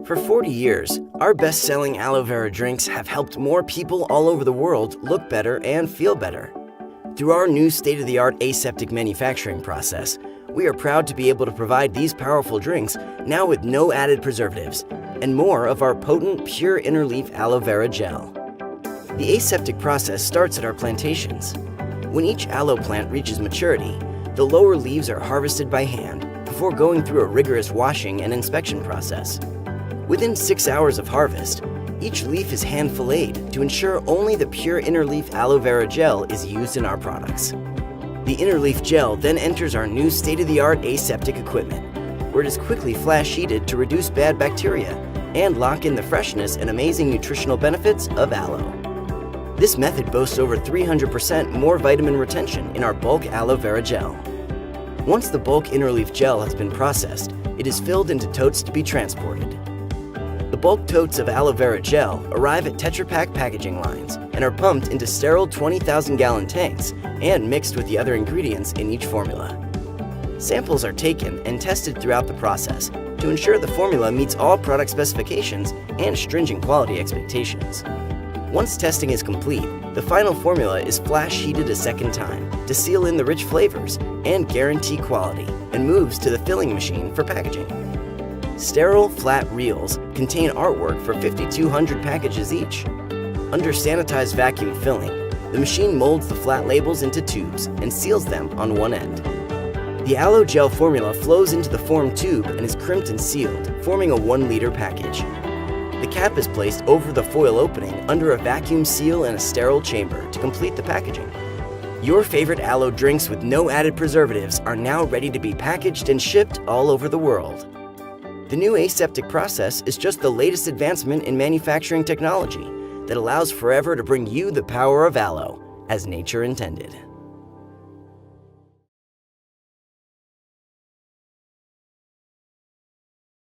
For 40 years, our best-selling aloe vera drinks have helped more people all over the world look better and feel better. Through our new state-of-the-art aseptic manufacturing process, we are proud to be able to provide these powerful drinks now with no added preservatives and more of our potent, pure inner leaf aloe vera gel. The aseptic process starts at our plantations. When each aloe plant reaches maturity, the lower leaves are harvested by hand before going through a rigorous washing and inspection process. Within 6 hours of harvest, each leaf is hand-filleted to ensure only the pure inner leaf aloe vera gel is used in our products. The inner leaf gel then enters our new state-of-the-art aseptic equipment, where it is quickly flash heated to reduce bad bacteria and lock in the freshness and amazing nutritional benefits of aloe. This method boasts over 300% more vitamin retention in our bulk aloe vera gel. Once the bulk inner leaf gel has been processed, it is filled into totes to be transported. The bulk totes of aloe vera gel arrive at Tetra Pak packaging lines and are pumped into sterile 20,000-gallon tanks and mixed with the other ingredients in each formula. Samples are taken and tested throughout the process to ensure the formula meets all product specifications and stringent quality expectations. Once testing is complete, the final formula is flash heated a second time to seal in the rich flavors and guarantee quality, and moves to the filling machine for packaging. Sterile, flat reels contain artwork for 5,200 packages each. Under sanitized vacuum filling, the machine molds the flat labels into tubes and seals them on one end. The aloe gel formula flows into the formed tube and is crimped and sealed, forming a 1-liter package. The cap is placed over the foil opening under a vacuum seal in a sterile chamber to complete the packaging. Your favorite aloe drinks with no added preservatives are now ready to be packaged and shipped all over the world. The new aseptic process is just the latest advancement in manufacturing technology that allows forever to bring you the power of aloe, as nature intended.